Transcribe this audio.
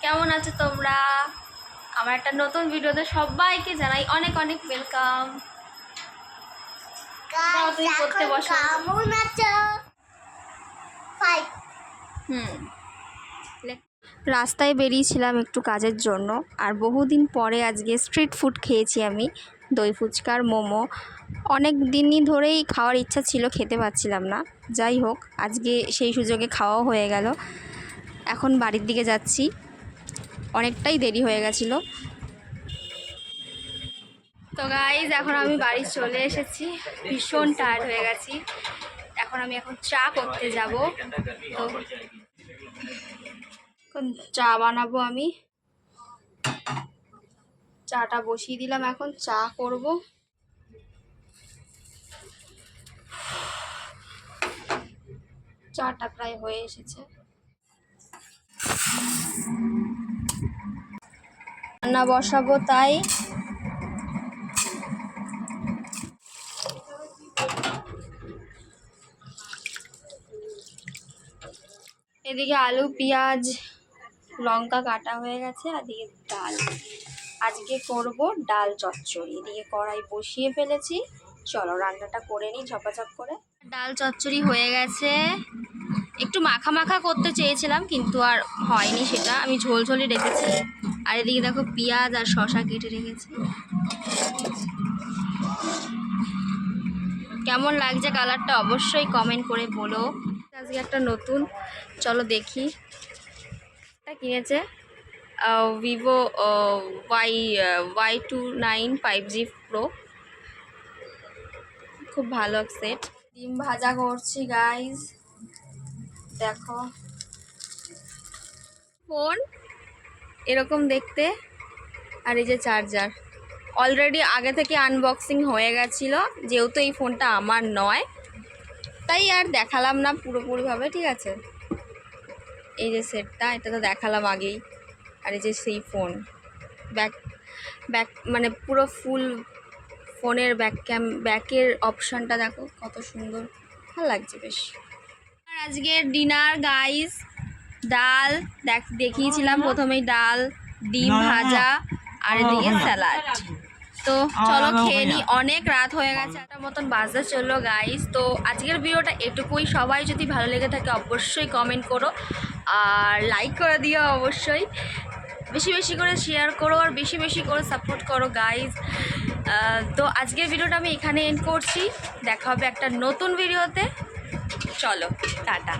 কেমন আছো তোমরা? আমার একটা নতুন ভিডিওতে সবাইকে জানাই অনেক অনেক ওয়েলকাম। তুমি পড়তে বসো। কেমন আছো? রাস্তায় বেরিয়েছিলাম একটু কাজের জন্য, আর বহুদিন পরে আজকে স্ট্রিট ফুড খেয়েছি আমি, দই ফুচকার মোমো। অনেক দিনই ধরেই খাওয়ার ইচ্ছা ছিল, খেতে পাচ্ছিলাম না। যাই হোক, আজকে সেই সুযোগে খাওয়াও হয়ে গেল। এখন বাড়ির দিকে যাচ্ছি, অনেকটাই দেরি হয়ে গেছিলো। তো গাইজ, এখন আমি বাড়ি চলে এসেছি, ভীষণ টায়ার্ড হয়ে গেছি। এখন চা করতে যাব। তো চা বানাবো আমি, চাটা বসিয়ে দিলাম, এখন চা করব। চাটা প্রায় হয়ে এসেছে, রান্না বসাবো তাই। এদিকে আলু পেঁয়াজ লঙ্কা কাটা হয়ে গেছে, আর এদিকে ডাল। আজকে করব ডাল চচ্চড়ি। এদিকে কড়াই বসিয়ে ফেলেছি, চলো রান্নাটা করে নিই ঝপাঝপ করে। ডাল চচ্চড়ি হয়ে গেছে। একটু মাখা মাখা করতে চেয়েছিলাম, কিন্তু আর হয়নি সেটা, আমি ঝোল ঝোলই রেখেছি। আর এদিকে দেখো পেঁয়াজ আর শসা কেটে রেখেছি। কেমন লাগছে কালারটা অবশ্যই কমেন্ট করে বলো। আজকে একটা নতুন, চলো দেখি। এটা কিনেছে ভিভো Y29 5G Pro, খুব ভালো সেট। ডিম ভাজা করছি গাইজ, দেখো। ফোন এরকম দেখতে, আর এই যে চার্জার। অলরেডি আগে থেকে আনবক্সিং হয়ে গেছিলো, যেহেতু এই ফোনটা আমার নয় তাই আর দেখালাম না পুরোপুরিভাবে, ঠিক আছে। এই যে সেটটা, এটা তো দেখালাম আগেই। আর এই যে সেই ফোন, ব্যাক মানে পুরো ফুল ফোনের ব্যাকের অপশানটা দেখো কত সুন্দর, ভালো লাগছে বেশ। আর আজকের ডিনার গাইস, ডাল দেখিয়েছিলাম প্রথমেই, ডাল, ডিম ভাজা, আর এদিকে স্যালাড। তো চলো খেয়ে নিই, অনেক রাত হয়ে গেছে, একটা মতন বাজতে চললো গাইস। তো আজকের ভিডিওটা এটুকুই। সবাই যদি ভালো লেগে থাকে অবশ্যই কমেন্ট করো, আর লাইক করে দিও অবশ্যই, বেশি বেশি করে শেয়ার করো, আর বেশি বেশি করে সাপোর্ট করো গাইস। তো আজকের ভিডিওটা আমি এখানে এন্ড করছি, দেখা হবে একটা নতুন ভিডিওতে। চলো টাটা।